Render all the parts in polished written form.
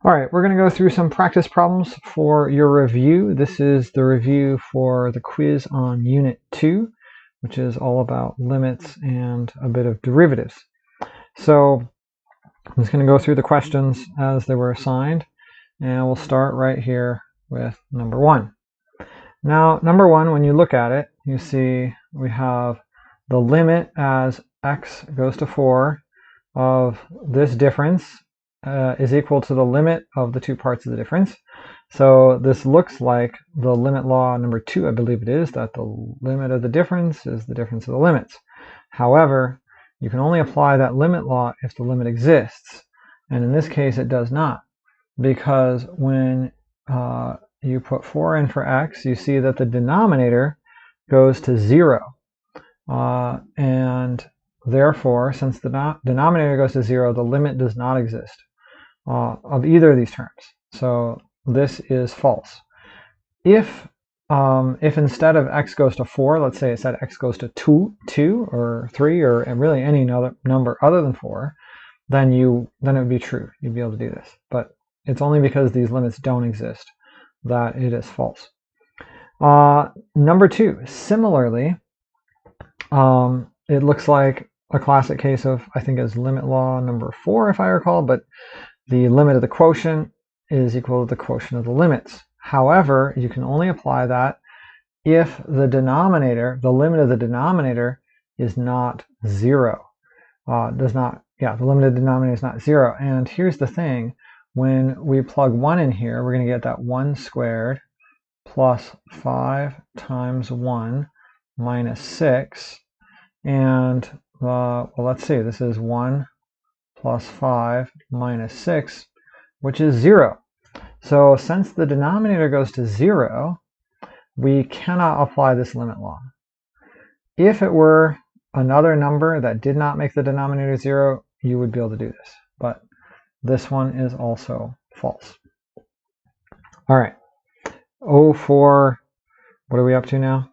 All right, we're going to go through some practice problems for your review. This is the review for the quiz on Unit 2, which is all about limits and a bit of derivatives. So I'm just going to go through the questions as they were assigned, and we'll start right here with number 1. Now, number 1, when you look at it, you see we have the limit as x goes to 4 of this difference is equal to the limit of the two parts of the difference. So this looks like the limit law number 2, I believe it is, that the limit of the difference is the difference of the limits. However, you can only apply that limit law if the limit exists. And in this case, it does not, because when you put 4 in for x, you see that the denominator goes to 0. And therefore, since the denominator goes to 0, the limit does not exist of either of these terms. So this is false. If instead of x goes to 4, let's say it said x goes to 2 or 3 or really any number other than 4, then it would be true. You'd be able to do this. But it's only because these limits don't exist that it is false. Number 2, similarly, it looks like a classic case of, I think, is limit law number 4, if I recall, but the limit of the quotient is equal to the quotient of the limits. However, you can only apply that if the denominator, the limit of the denominator, is not 0. The limit of the denominator is not 0. And here's the thing, when we plug 1 in here, we're going to get that 1 squared plus 5 times 1 minus 6. And, well, let's see, this is 1 plus 5 minus 6, which is 0. So since the denominator goes to 0, we cannot apply this limit law. If it were another number that did not make the denominator 0, you would be able to do this. But this one is also false. All right. 0 for, what are we up to now?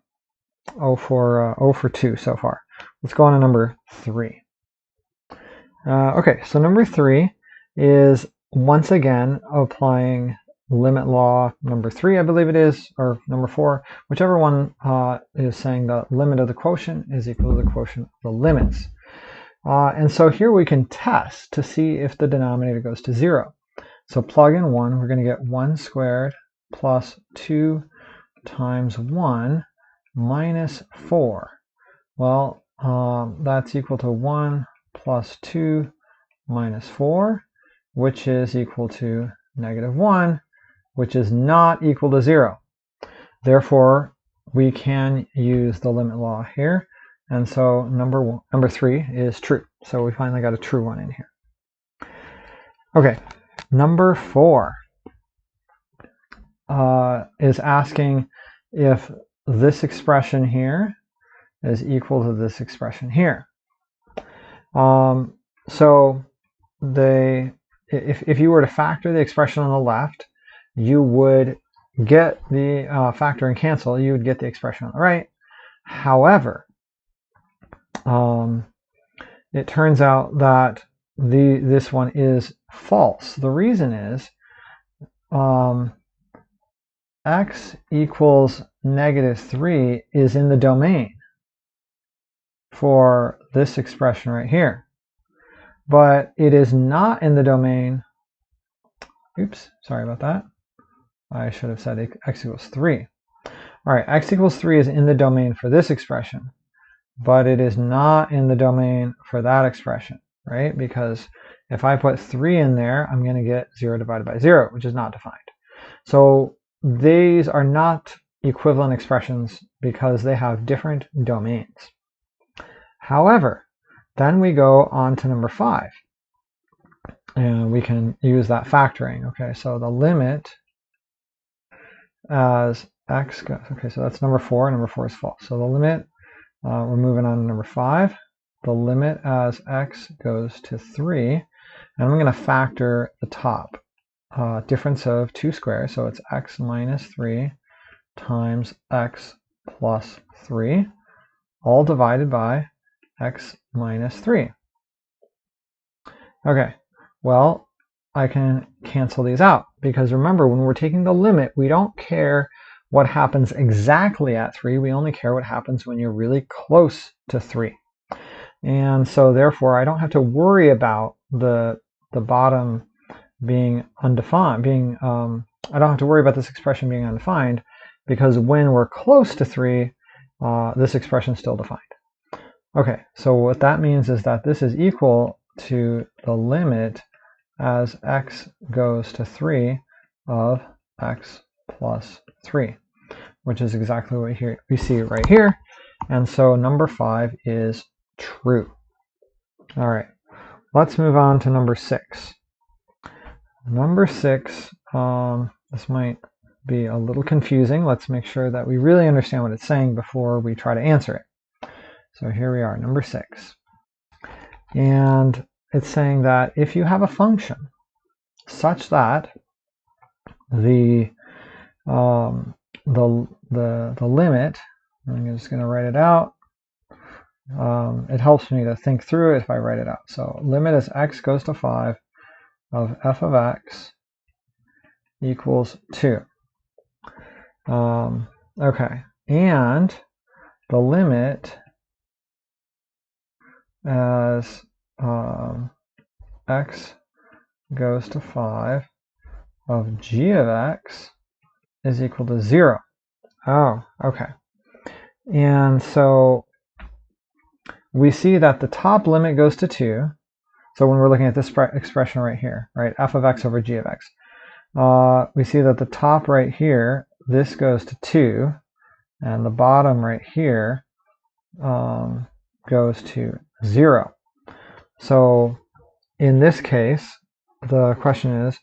0 for 2 so far. Let's go on to number 3. Okay, so number 3 is once again applying limit law number 3, I believe it is, or number 4, whichever one is saying the limit of the quotient is equal to the quotient of the limits. And so here we can test to see if the denominator goes to 0. So plug in 1, we're going to get 1 squared plus 2 times 1 minus 4. Well, that's equal to 1 plus 2 minus 4, which is equal to negative 1, which is not equal to 0. Therefore, we can use the limit law here, and so number 3 is true. So we finally got a true one in here. Okay, number 4 is asking if this expression here is equal to this expression here. So if you were to factor the expression on the left, you would get the factor and cancel, you would get the expression on the right. However, it turns out that this one is false. The reason is x equals negative 3 is in the domain for this expression right here. But it is not in the domain, oops, sorry about that. I should have said x equals 3. All right, x equals 3 is in the domain for this expression, but it is not in the domain for that expression, right? Because if I put 3 in there, I'm going to get 0 divided by 0, which is not defined. So these are not equivalent expressions because they have different domains. However, then we go on to number 5, and we can use that factoring. Okay, so the limit as x goes, okay, so that's number 4. Number 4 is false. So the limit, we're moving on to number 5. The limit as x goes to 3, and I'm going to factor the top. Difference of 2 squares, so it's x minus 3 times x plus 3, all divided by x minus 3. Okay, well, I can cancel these out, because remember, when we're taking the limit, we don't care what happens exactly at 3. We only care what happens when you're really close to 3. And so therefore, I don't have to worry about the bottom being undefined, I don't have to worry about this expression being undefined, because when we're close to 3, this expression is still defined. Okay, so what that means is that this is equal to the limit as x goes to 3 of x plus 3, which is exactly what we see right here. And so number 5 is true. All right, let's move on to number 6. Number 6, this might be a little confusing. Let's make sure that we really understand what it's saying before we try to answer it. So here we are, number 6. And it's saying that if you have a function such that the limit, I'm just going to write it out. It helps me to think through it if I write it out. So limit as x goes to 5 of f of x equals 2. Okay, and the limit as x goes to 5 of g of x is equal to 0. Oh, okay. And so we see that the top limit goes to 2. So when we're looking at this expression right here, right, f of x over g of x, we see that the top right here, this goes to 2, and the bottom right here goes to 0. So in this case, the question is,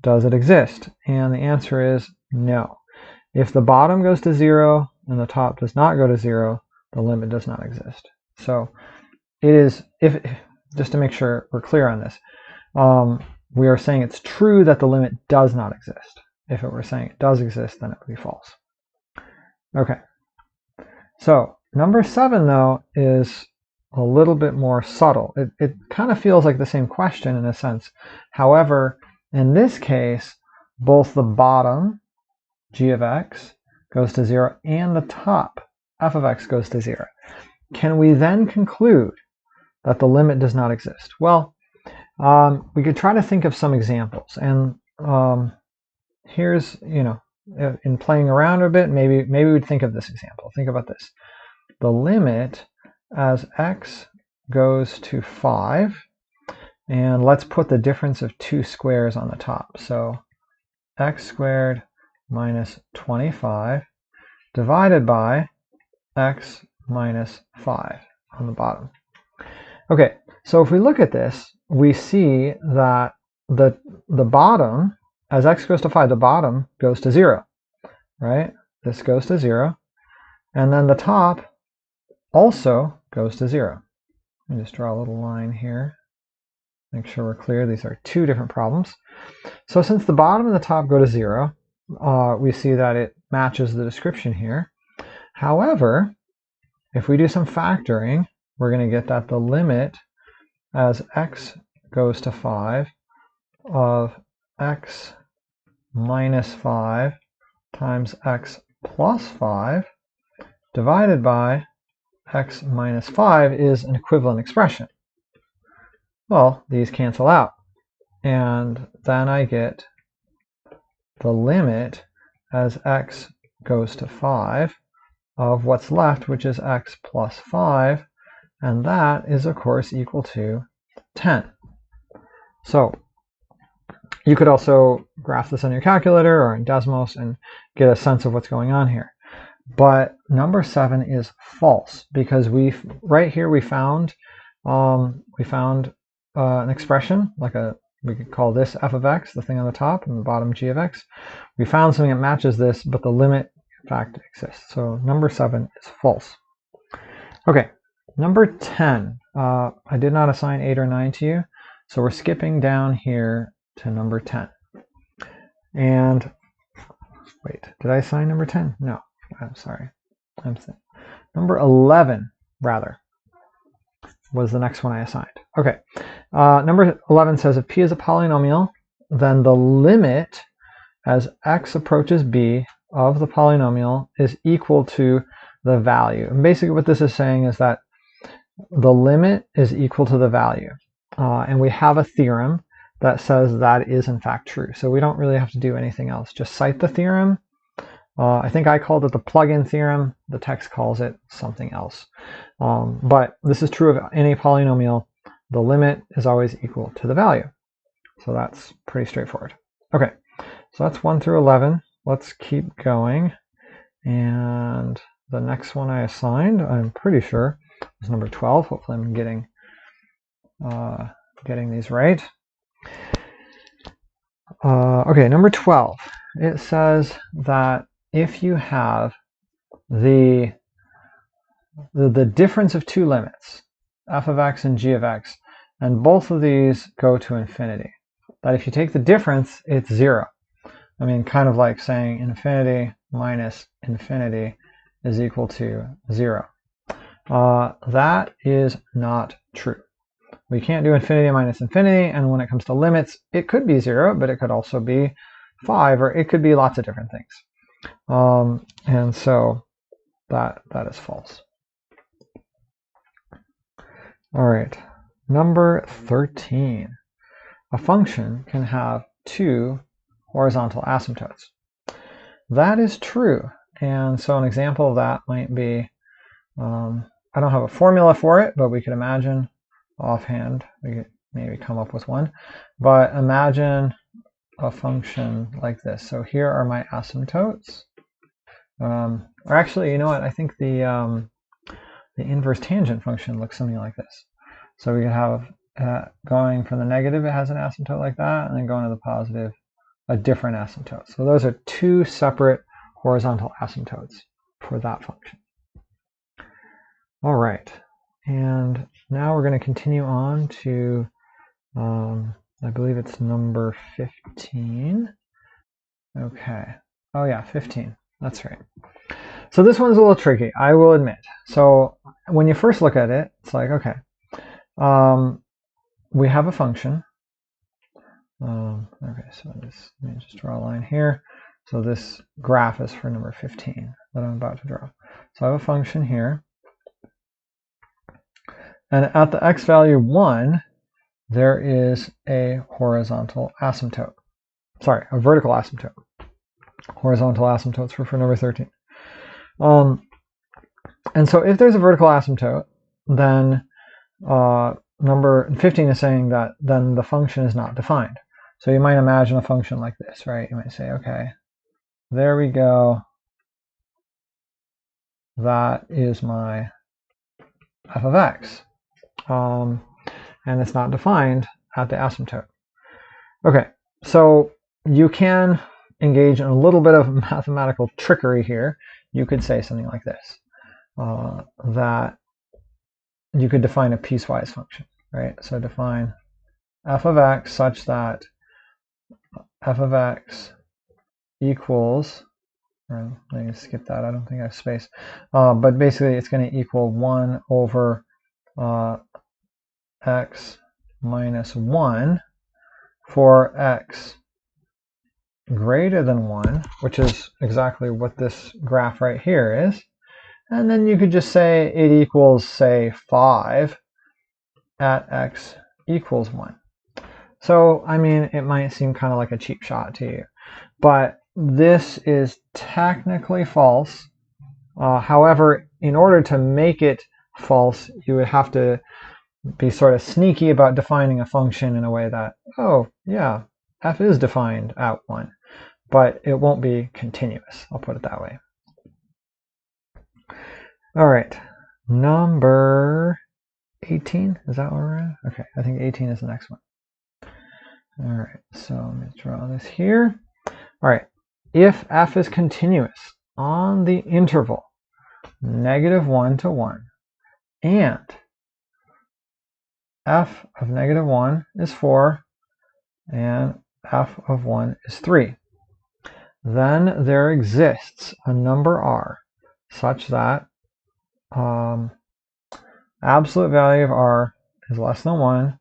does it exist? And the answer is no. If the bottom goes to 0 and the top does not go to 0, the limit does not exist. So it is, just to make sure we're clear on this, we are saying it's true that the limit does not exist. If it were saying it does exist, then it would be false. Okay. So number 7, though, is a little bit more subtle. It kind of feels like the same question in a sense. However, in this case, both the bottom, g of x, goes to 0, and the top, f of x, goes to 0. Can we then conclude that the limit does not exist? Well, we could try to think of some examples. And here's, in playing around a bit, maybe we'd think of this example. Think about this. The limit as x goes to 5, and let's put the difference of 2 squares on the top. So x squared minus 25 divided by x minus 5 on the bottom. Okay, so if we look at this, we see that the bottom, as x goes to 5, the bottom goes to 0, right? This goes to 0. And then the top also goes to 0. Let me just draw a little line here. Make sure we're clear. These are 2 different problems. So since the bottom and the top go to 0, we see that it matches the description here. However, if we do some factoring, we're going to get that the limit as x goes to 5 of x minus 5 times x plus 5 divided by x minus 5 is an equivalent expression. Well, these cancel out. And then I get the limit as x goes to 5 of what's left, which is x plus 5, and that is, of course, equal to 10. So you could also graph this on your calculator or in Desmos and get a sense of what's going on here. But number 7 is false, because right here we found an expression, we could call this f of x, the thing on the top, and the bottom g of x. We found something that matches this, but the limit in fact exists. So number 7 is false. Okay, number 10. I did not assign 8 or 9 to you, so we're skipping down here to number 10. And wait, did I assign number 10? No, I'm sorry. Number 11, rather, was the next one I assigned. Okay, number 11 says if p is a polynomial then the limit as x approaches b of the polynomial is equal to the value. And basically what this is saying is that the limit is equal to the value. And we have a theorem that says that is in fact true. So we don't really have to do anything else. Just cite the theorem. I think I called it the plug-in theorem. The text calls it something else. But this is true of any polynomial. The limit is always equal to the value. So that's pretty straightforward. Okay, so that's 1 through 11. Let's keep going. And the next one I assigned, I'm pretty sure, is number 12. Hopefully I'm getting these right. Okay, number 12. It says that if you have the difference of two limits, f of x and g of x, and both of these go to infinity, that if you take the difference, it's 0. I mean, kind of like saying infinity minus infinity is equal to 0. That is not true. We can't do infinity minus infinity, and when it comes to limits, it could be 0, but it could also be 5, or it could be lots of different things. And so that is false. All right, number 13. A function can have two horizontal asymptotes. That is true. And so an example of that might be, I don't have a formula for it, but we could imagine offhand, we could maybe come up with one. But imagine a function like this. So here are my asymptotes. Or actually, you know what? I think the inverse tangent function looks something like this. So we could have going from the negative, it has an asymptote like that, and then going to the positive, a different asymptote. So those are two separate horizontal asymptotes for that function. All right, and now we're going to continue on to, I believe it's number 15. Okay. Oh yeah, 15. That's right. So this one's a little tricky, I will admit. So when you first look at it, it's like, okay, we have a function. Okay, so let me just draw a line here. So this graph is for number 15 that I'm about to draw. So I have a function here. And at the x value 1, there is a horizontal asymptote. Sorry, a vertical asymptote. Horizontal asymptotes for number 13. And so if there's a vertical asymptote, then number 15 is saying that then the function is not defined. So you might imagine a function like this, right? You might say, okay, there we go. That is my f of x. And it's not defined at the asymptote. Okay, so you can engage in a little bit of mathematical trickery here. You could say something like this, that you could define a piecewise function, right? So define f of x such that f of x equals, let me skip that, I don't think I have space, but basically it's going to equal 1 over x minus 1 for x greater than 1, which is exactly what this graph right here is. And then you could just say it equals, say, 5 at x equals 1. So, I mean, it might seem kind of like a cheap shot to you, but this is technically false. However, in order to make it false, you would have to be sort of sneaky about defining a function in a way that, oh, yeah, f is defined at 1, but it won't be continuous. I'll put it that way. All right, number 18, is that where we're at? Okay, I think 18 is the next one. All right, so let me draw this here. All right, if f is continuous on the interval -1 to 1, and f of -1 is 4, and f of 1 is 3, then there exists a number r such that absolute value of r is less than 1,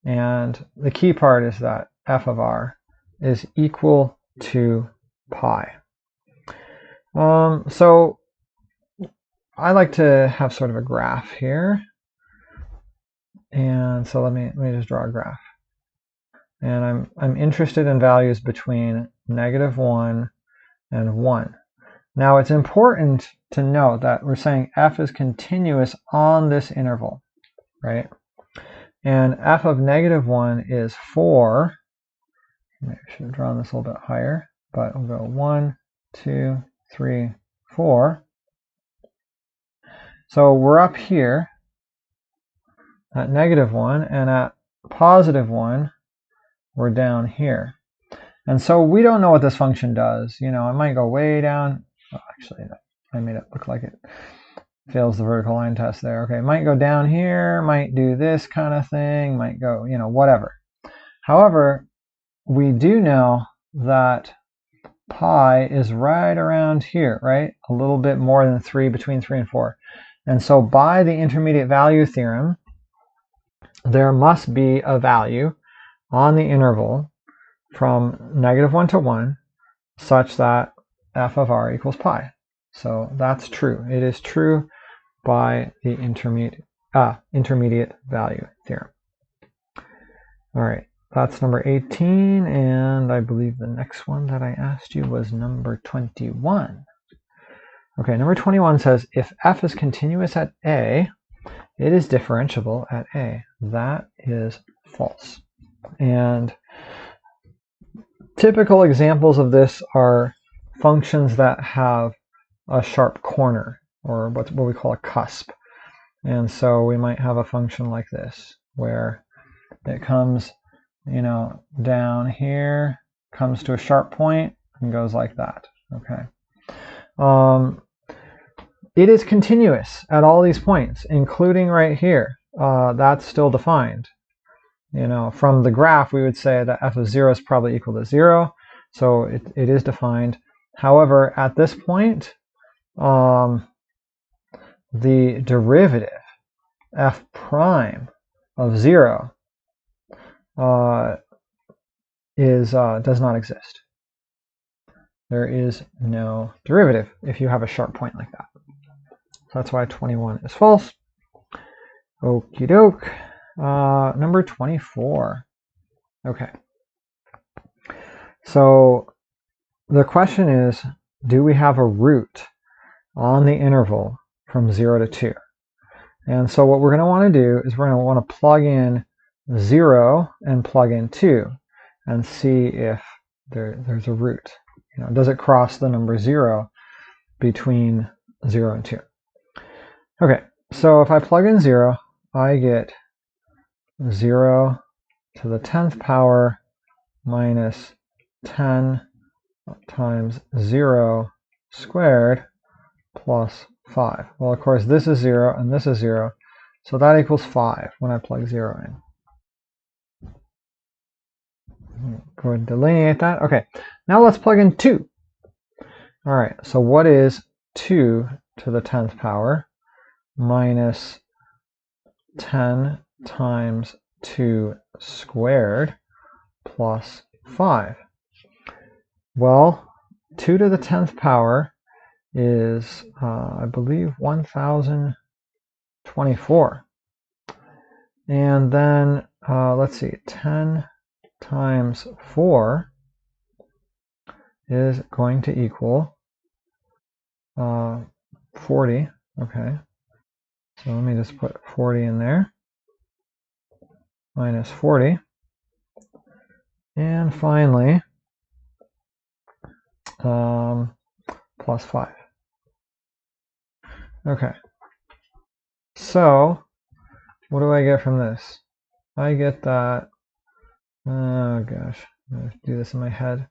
and the key part is that f of r is equal to pi. So I like to have sort of a graph here. And so let me just draw a graph. And I'm interested in values between -1 and 1. Now it's important to note that we're saying f is continuous on this interval, right? And f of -1 is 4. Maybe I should have drawn this a little bit higher, but we'll go 1, 2, 3, 4. So we're up here at -1, and at +1, we're down here. And so we don't know what this function does. You know, it might go way down. Oh, actually, I made it look like it fails the vertical line test there. Okay, it might go down here, might do this kind of thing, might go, you know, whatever. However, we do know that pi is right around here, right? A little bit more than 3, between 3 and 4. And so by the intermediate value theorem, there must be a value on the interval from -1 to 1 such that f of r equals pi. So that's true. It is true by the intermediate value theorem. All right, that's number 18, and I believe the next one that I asked you was number 21. Okay, number 21 says, if f is continuous at a, it is differentiable at a. That is false. And typical examples of this are functions that have a sharp corner, or what we call a cusp. And so we might have a function like this, where it comes, you know, down here, comes to a sharp point, and goes like that. Okay. It is continuous at all these points, including right here. That's still defined. You know, from the graph, we would say that f of 0 is probably equal to 0, so it is defined. However, at this point, the derivative f prime of 0 does not exist. There is no derivative if you have a sharp point like that. So that's why 21 is false. Okie doke. Number 24. Okay. So the question is, do we have a root on the interval from 0 to 2? And so what we're going to want to do is we're going to want to plug in 0 and plug in 2 and see if there's a root. You know, does it cross the number 0 between 0 and 2? Okay, so if I plug in 0, I get 0 to the 10th power minus 10 times 0 squared plus 5. Well, of course, this is 0 and this is 0, so that equals 5 when I plug 0 in. Go ahead and delineate that. Okay, now let's plug in 2. All right, so what is 2 to the 10th power minus 10 times 2 squared plus 5? Well, 2 to the 10th power is, I believe, 1024. And then, let's see, 10 times 4 is going to equal 40. Okay, so let me just put 40 in there. Minus 40. And finally, plus 5. Okay, so what do I get from this? I get that, oh gosh, I'm going to do this in my head.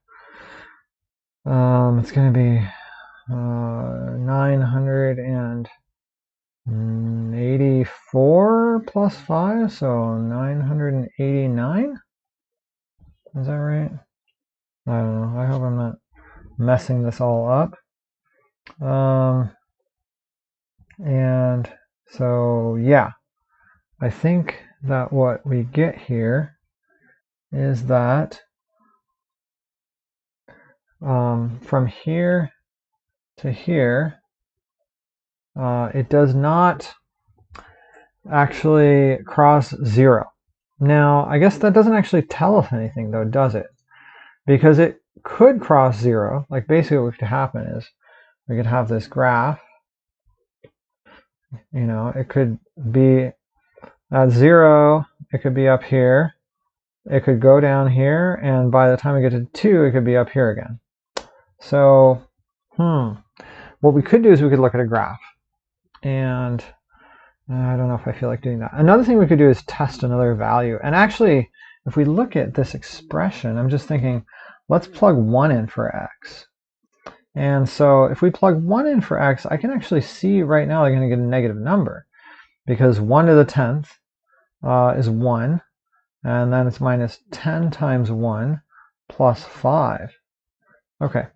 It's going to be 984 plus 5, so 989? Is that right? I don't know. I hope I'm not messing this all up. And so, yeah, I think that what we get here is that from here to here, it does not actually cross 0. Now, I guess that doesn't actually tell us anything, though, does it? Because it could cross 0. Like, basically what could happen is we could have this graph. You know, it could be at 0, it could be up here. It could go down here, and by the time we get to 2, it could be up here again. So, what we could do is we could look at a graph. And I don't know if I feel like doing that. Another thing we could do is test another value. And actually, if we look at this expression, I'm just thinking, let's plug 1 in for x. And so if we plug 1 in for x, I can actually see right now I'm going to get a negative number, because 1 to the 10th is 1, and then it's minus 10 times 1 plus 5. Okay,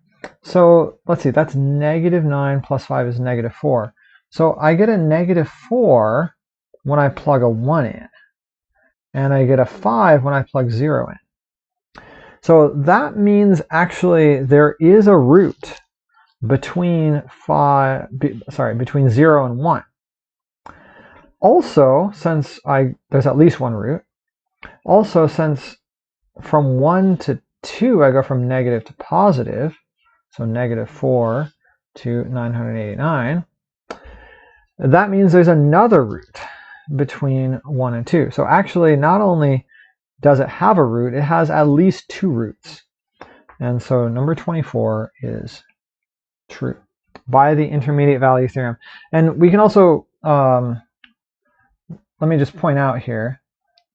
so let's see, that's negative 9 plus 5 is negative 4. So I get a negative 4 when I plug a 1 in, and I get a 5 when I plug 0 in. So that means actually there is a root between between 0 and 1. Also, since there's at least one root, also since from 1 to 2 I go from negative to positive, so negative 4 to 989, that means there's another root between 1 and 2. So actually, not only does it have a root, it has at least 2 roots. And so number 24 is true by the intermediate value theorem. And we can also, let me just point out here,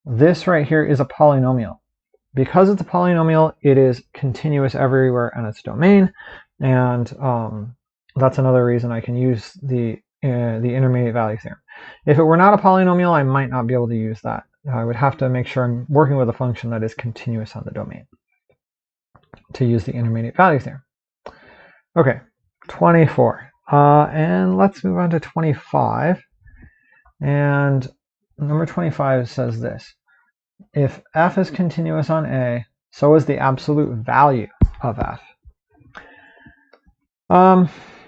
this right here is a polynomial. Because it's a polynomial, it is continuous everywhere in its domain. And that's another reason I can use the intermediate value theorem. If it were not a polynomial, I might not be able to use that. I would have to make sure I'm working with a function that is continuous on the domain to use the intermediate value theorem. Okay, 24. And let's move on to 25. And number 25 says this. If f is continuous on A, so is the absolute value of f.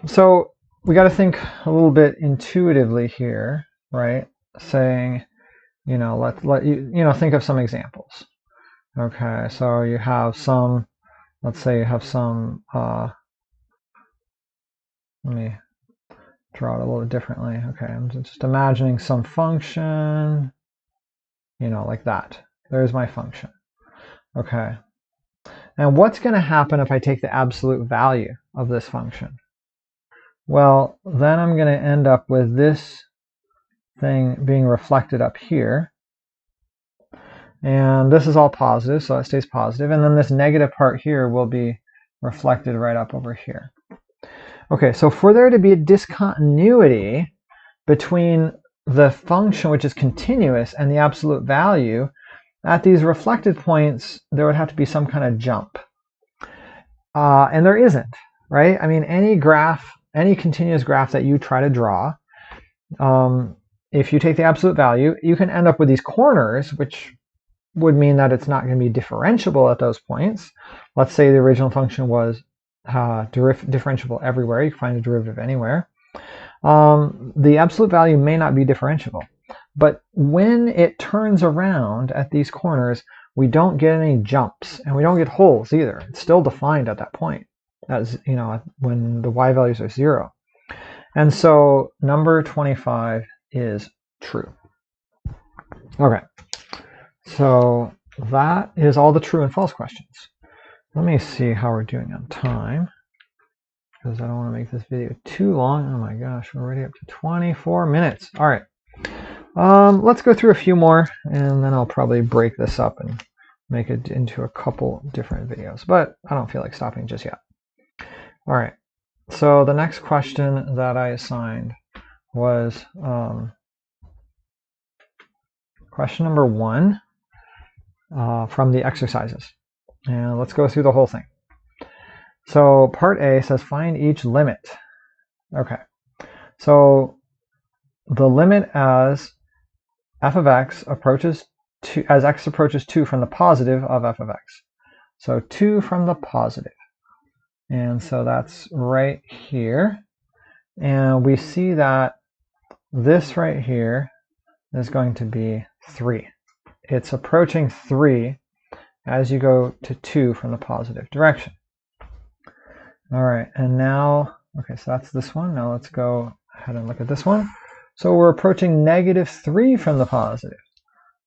So we got to think a little bit intuitively here, right? Saying, you know, let you think of some examples. Okay, so you have some, let's say you have some, let me draw it a little differently. Okay, I'm just imagining some function, you know, like that. There's my function. Okay, and what's going to happen if I take the absolute value of this function? Well, then I'm going to end up with this thing being reflected up here. And this is all positive, so it stays positive. And then this negative part here will be reflected right up over here. Okay, so for there to be a discontinuity between the function, which is continuous, and the absolute value, at these reflected points, there would have to be some kind of jump. And there isn't, right? I mean, any graph, any continuous graph that you try to draw, if you take the absolute value, you can end up with these corners, which would mean that it's not going to be differentiable at those points. Let's say the original function was differentiable everywhere. You can find a derivative anywhere. The absolute value may not be differentiable. But when it turns around at these corners, we don't get any jumps, and we don't get holes either. It's still defined at that point, as you know, when the y values are 0. And so number 25 is true. Okay, so that is all the true and false questions. Let me see how we're doing on time, because I don't want to make this video too long. Oh my gosh, we're already up to 24 minutes. All right. Let's go through a few more, and then I'll probably break this up and make it into a couple different videos, but I don't feel like stopping just yet. All right, so the next question that I assigned was question number 1 from the exercises. And let's go through the whole thing. So part A says find each limit. Okay, so the limit as f of x approaches as x approaches 2 from the positive of f of x. So 2 from the positive. And so that's right here. And we see that this right here is going to be 3. It's approaching 3 as you go to 2 from the positive direction. All right, and now, okay, so that's this one. Now let's go ahead and look at this one. So we're approaching -3 from the positive.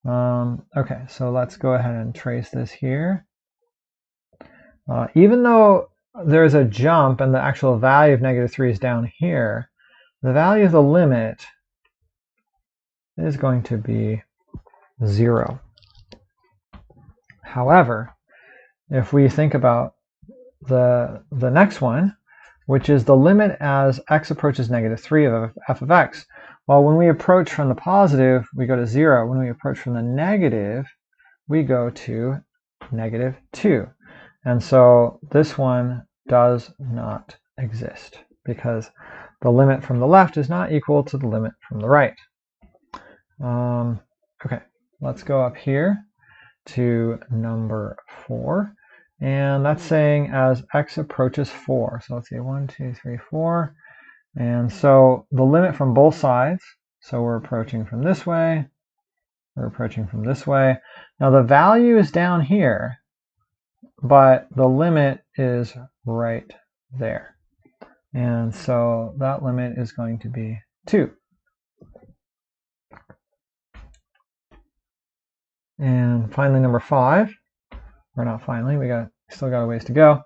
Okay, so let's go ahead and trace this here. Even though there's a jump and the actual value of -3 is down here, the value of the limit is going to be 0. However, if we think about the next one, which is the limit as x approaches -3 of f of x, well, when we approach from the positive, we go to 0. When we approach from the negative, we go to -2. And so this one does not exist because the limit from the left is not equal to the limit from the right. Okay, let's go up here to number 4. And that's saying as x approaches 4. So let's see, 1, 2, 3, 4. And so the limit from both sides, so we're approaching from this way, we're approaching from this way. Now the value is down here, but the limit is right there. And so that limit is going to be 2. And finally, number 5, or not finally, we still got a ways to go.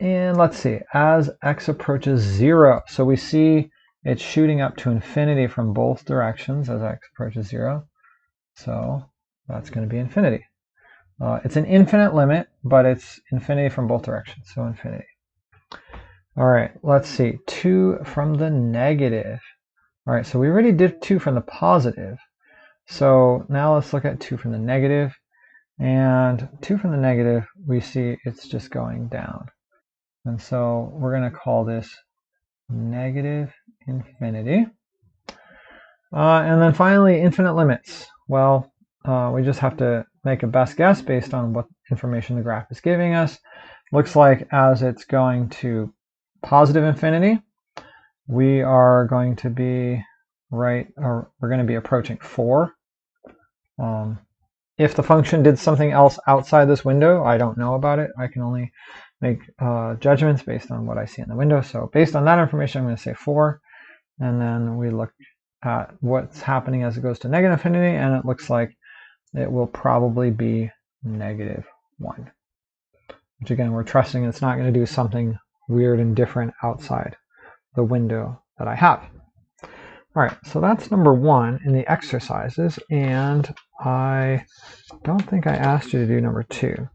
And let's see, as x approaches 0, so we see it's shooting up to infinity from both directions as x approaches 0. So that's going to be infinity. It's an infinite limit, but it's infinity from both directions, so infinity. All right, let's see, 2 from the negative. All right, so we already did 2 from the positive. So now let's look at 2 from the negative. And 2 from the negative, we see it's just going down. And so we're going to call this negative infinity. And then finally, infinite limits. Well, we just have to make a best guess based on what information the graph is giving us. Looks like as it's going to positive infinity, we are going to be we're going to be approaching 4. If the function did something else outside this window, I don't know about it. I can only make judgments based on what I see in the window. So based on that information, I'm going to say 4. And then we look at what's happening as it goes to negative infinity, and it looks like it will probably be -1. Which again, we're trusting it's not going to do something weird and different outside the window that I have. All right, so that's number 1 in the exercises, and I don't think I asked you to do number 2.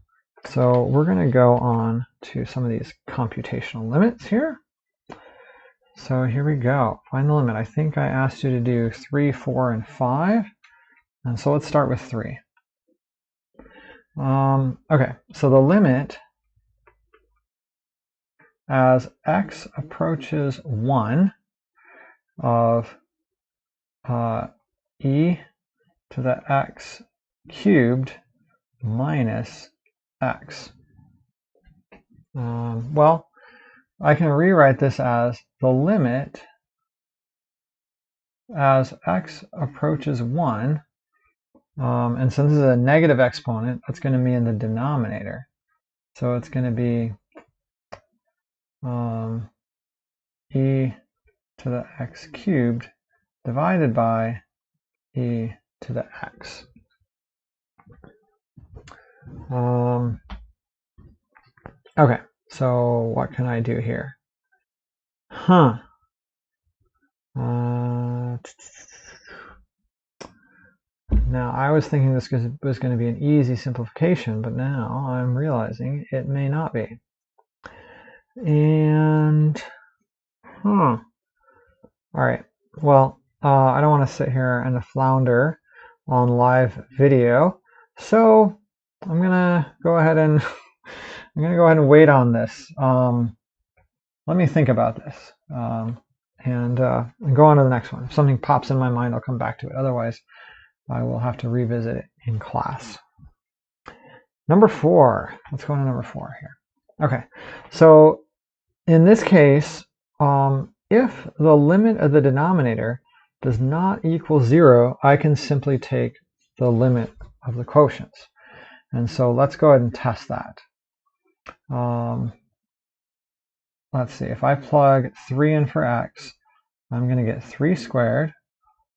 So we're going to go on to some of these computational limits here. So here we go. Find the limit. I think I asked you to do 3, 4, and 5. And so let's start with 3. Okay, so the limit as x approaches 1 of e to the x cubed minus x. Well, I can rewrite this as the limit as x approaches 1, and since this is a negative exponent, that's going to be in the denominator. So it's going to be e to the x cubed divided by e to the x. Okay, so what can I do here? Now, I was thinking this was going to be an easy simplification, but now I'm realizing it may not be. And, all right, well, I don't want to sit here and flounder on live video, so I'm gonna go ahead and wait on this. Let me think about this, and go on to the next one. If something pops in my mind, I'll come back to it. Otherwise, I will have to revisit it in class. Number 4. Let's go to number 4 here. Okay, so in this case, if the limit of the denominator does not equal 0, I can simply take the limit of the quotients. And so let's go ahead and test that. Let's see, if I plug 3 in for x, I'm going to get 3 squared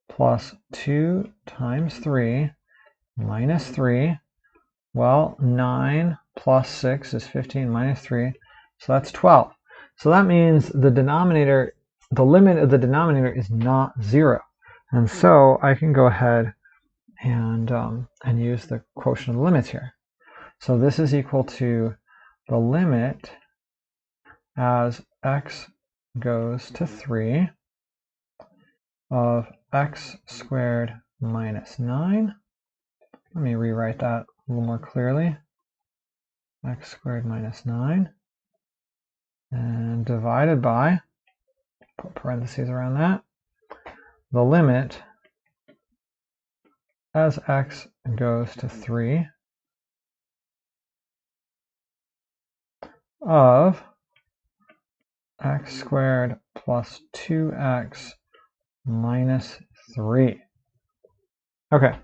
plus 2 times 3 minus 3. Well, 9 plus 6 is 15 minus 3, so that's 12. So that means the denominator, the limit of the denominator is not 0. And so I can go ahead and use the quotient of the limits here. So this is equal to the limit as x goes to 3 of x squared minus 9. Let me rewrite that a little more clearly. X squared minus 9 and divided by, put parentheses around that, the limit as x goes to 3 of x squared plus 2x minus 3. Okay,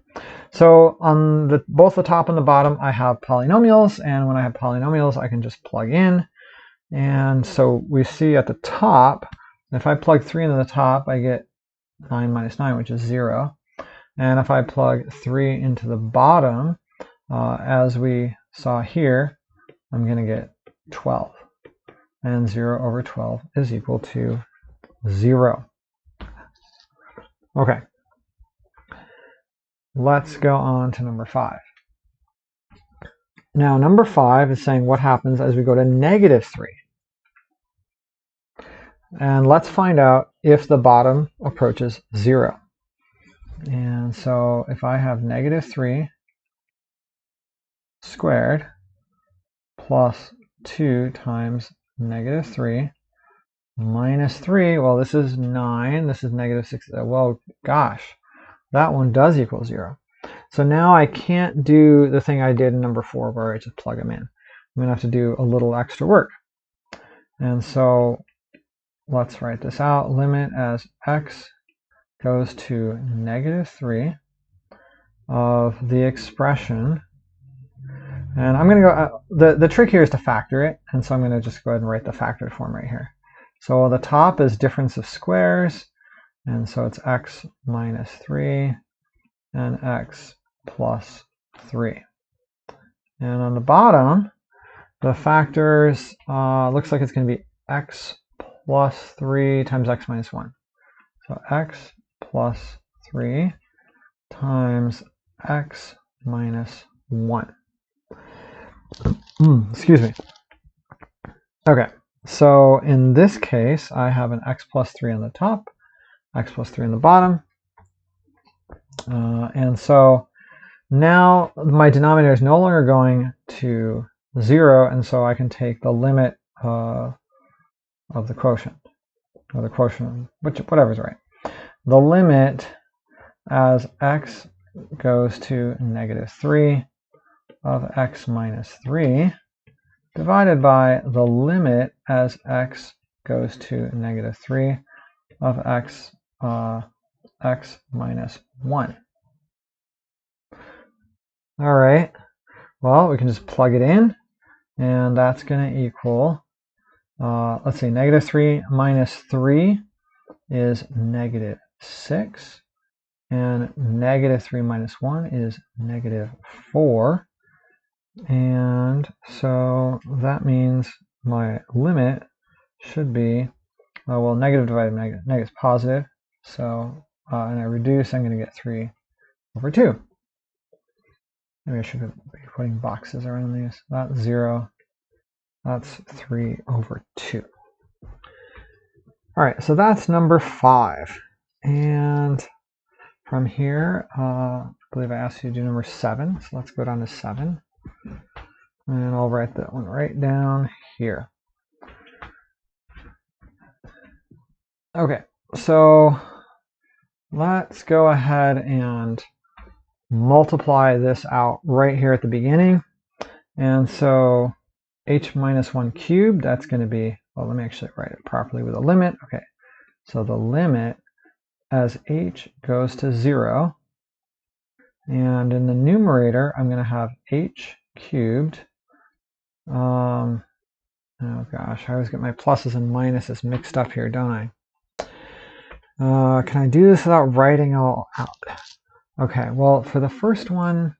so on both the top and the bottom I have polynomials, and when I have polynomials I can just plug in. And so we see at the top, if I plug 3 into the top, I get 9 minus 9, which is 0. And if I plug 3 into the bottom, as we saw here, I'm going to get 12. And 0 over 12 is equal to 0. Okay. Let's go on to number 5. Now, number 5 is saying what happens as we go to negative 3. And let's find out if the bottom approaches 0. And so if I have negative 3 squared plus 2 times negative 3 minus 3, well, this is 9, this is negative 6. Well, gosh, that one does equal 0. So now I can't do the thing I did in number 4 where I just plug them in. I'm going to have to do a little extra work. And so let's write this out. Limit as x goes to negative 3 of the expression. And I'm going to go, the trick here is to factor it. And so I'm going to just go ahead and write the factored form right here. So the top is difference of squares. And so it's x minus 3 and x plus 3. And on the bottom, the factors looks like it's going to be x plus 3 times x minus 1. So x plus 3 times x minus 1. Excuse me. Okay, so in this case, I have an x plus 3 on the top, x plus 3 on the bottom. And so now my denominator is no longer going to 0, and so I can take the limit of the quotient, or the quotient, whatever's right. The limit as x goes to negative 3 of x minus 3 divided by the limit as x goes to negative 3 of x minus 1. All right, well, we can just plug it in, and that's going to equal, let's see, negative 3 minus 3 is negative 6, and negative 3 minus 1 is negative 4. And so that means my limit should be, well, negative divided by negative is positive. So, and I reduce, I'm going to get 3 over 2. Maybe I should be putting boxes around these. That's 0. That's 3 over 2. All right, so that's number 5. And from here, I believe I asked you to do number 7. So let's go down to 7. And I'll write that one right down here. Okay, so let's go ahead and multiply this out right here at the beginning. And so h minus 1 cubed, that's going to be, well, let me actually write it properly with a limit. Okay, so the limit as h goes to 0, and in the numerator, I'm going to have h cubed. Oh gosh, I always get my pluses and minuses mixed up here, don't I? Can I do this without writing it all out? Okay, well, for the first one,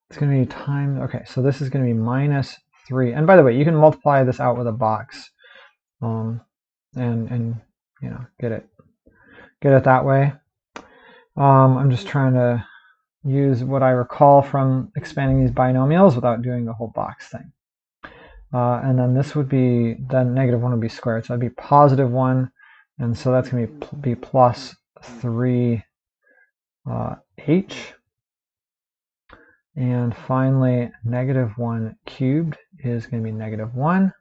it's going to be times, okay, so this is going to be minus 3. And by the way, you can multiply this out with a box and you know, get it that way. I'm just trying to use what I recall from expanding these binomials without doing the whole box thing. And then this would be, then negative 1 would be squared, so that'd be positive 1, and so that's going to be plus 3 h. And finally, negative 1 cubed is going to be negative 1.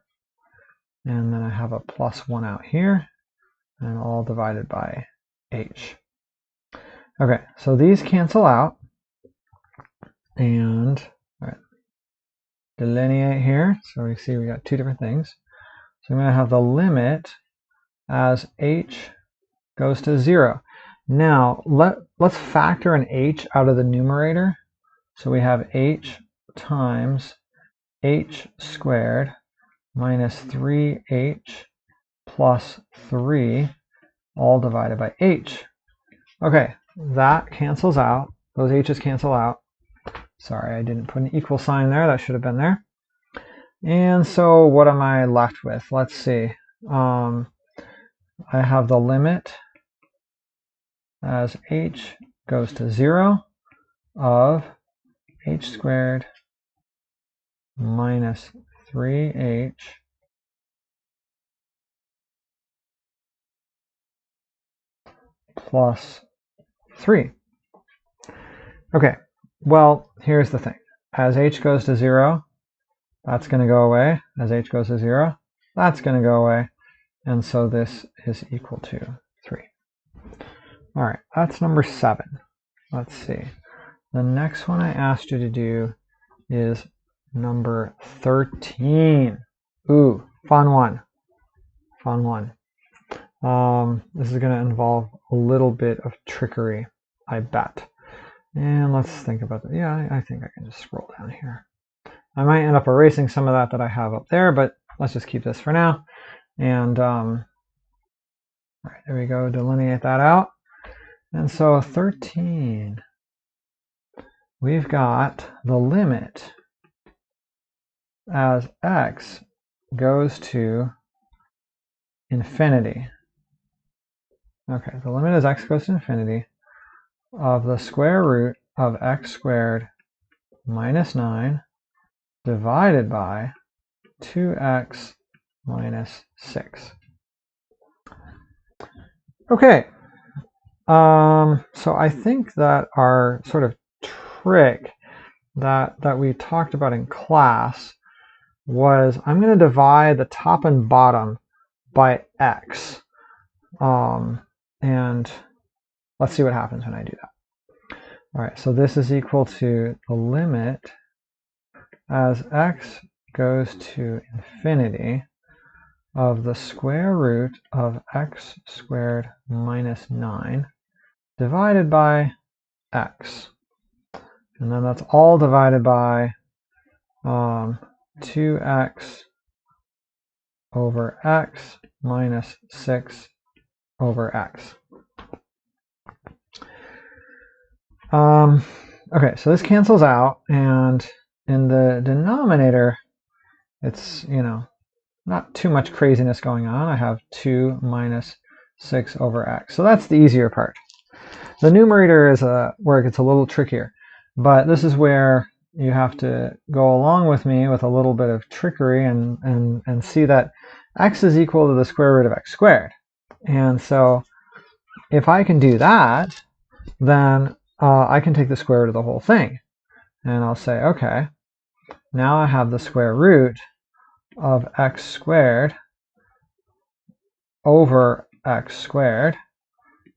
And then I have a plus 1 out here, and all divided by h. Okay, so these cancel out. And all right, delineate here. So we see we got two different things. So I'm going to have the limit as h goes to 0. Now, let's factor an h out of the numerator. So we have h times h squared minus 3h plus 3 all divided by h. Okay, that cancels out. Those h's cancel out. Sorry, I didn't put an equal sign there. That should have been there. And so what am I left with? Let's see. I have the limit as h goes to 0 of h squared minus 3h plus 3. Okay, well, here's the thing. As h goes to 0, that's going to go away. As h goes to 0, that's going to go away. And so this is equal to 3. All right, that's number 7. Let's see. The next one I asked you to do is number 13. Ooh, fun one. Fun one. This is going to involve a little bit of trickery, I bet. And let's think about that. Yeah, I think I can just scroll down here. I might end up erasing some of that I have up there, but let's just keep this for now. And all right, there we go, delineate that out. And so 13, we've got the limit as x goes to infinity. Okay, the limit as x goes to infinity of the square root of x squared minus 9 divided by 2x minus 6. Okay, so I think that our sort of trick that we talked about in class was I'm going to divide the top and bottom by x. And let's see what happens when I do that. All right, so this is equal to the limit as x goes to infinity of the square root of x squared minus 9 divided by x. And then that's all divided by 2x over x minus 6 over x. Okay, so this cancels out, and in the denominator, it's, you know, not too much craziness going on. I have 2 minus 6 over x. So that's the easier part. The numerator is where it gets a little trickier, but this is where you have to go along with me with a little bit of trickery and see that x is equal to the square root of x squared. And so if I can do that, then I can take the square root of the whole thing. And I'll say, okay, now I have the square root of x squared over x squared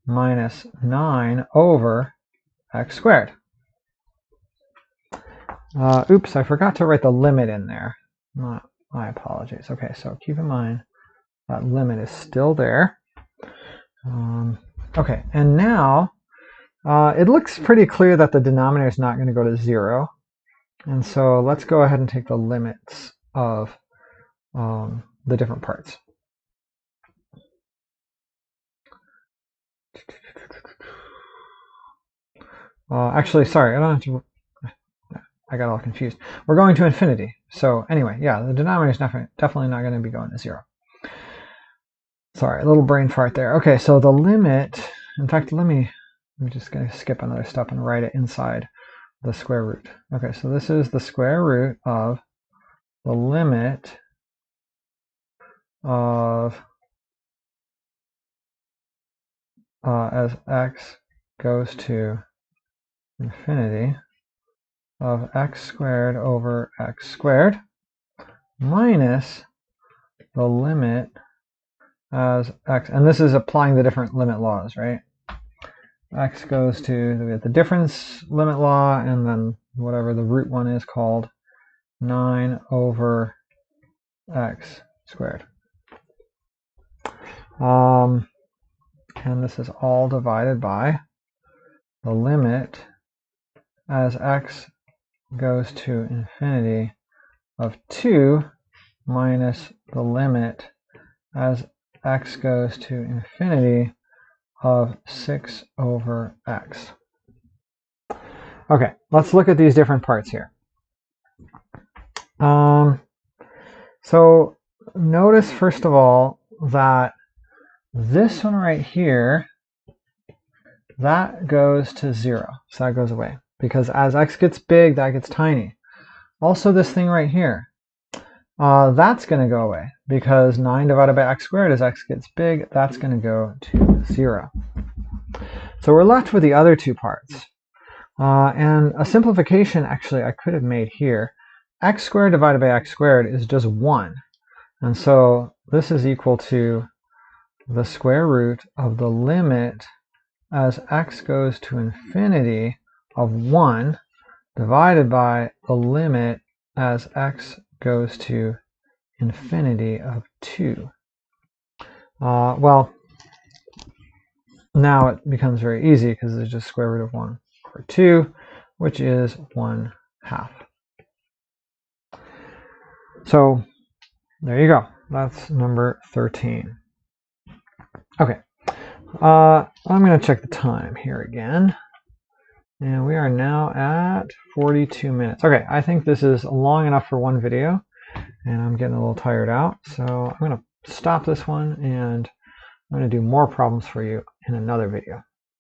minus 9 over x squared. Oops, I forgot to write the limit in there. My apologies. Okay, so keep in mind that limit is still there. Okay, and now it looks pretty clear that the denominator is not going to go to 0. And so let's go ahead and take the limits of the different parts. Actually, sorry, I don't have to. I got all confused. We're going to infinity. So anyway, yeah, the denominator is definitely not going to be going to 0. Sorry, a little brain fart there. Okay, so the limit, in fact, I'm just going to skip another step and write it inside the square root. Okay, so this is the square root of the limit of as x goes to infinity of x squared over x squared minus the limit as x, and this is applying the different limit laws, right? X goes to, we have the difference limit law, and then whatever the root one is called, 9 over x squared. And this is all divided by the limit as x goes to infinity of 2 minus the limit as x goes to infinity of 6 over x. Okay, let's look at these different parts here. So notice first of all that this one right here, that goes to 0, so that goes away, because as x gets big, that gets tiny. Also this thing right here, that's going to go away, because 9 divided by x squared, as x gets big, that's going to go to 0. So we're left with the other two parts. And a simplification, actually, I could have made here. X squared divided by x squared is just 1. And so this is equal to the square root of the limit as x goes to infinity of 1 divided by the limit as x goes to infinity of 2. Well, now it becomes very easy because it's just square root of 1 over 2, which is 1/2. So there you go. That's number 13. Okay. I'm going to check the time here again. And we are now at 42 minutes. Okay, I think this is long enough for one video. And I'm getting a little tired out. So I'm going to stop this one and I'm going to do more problems for you in another video.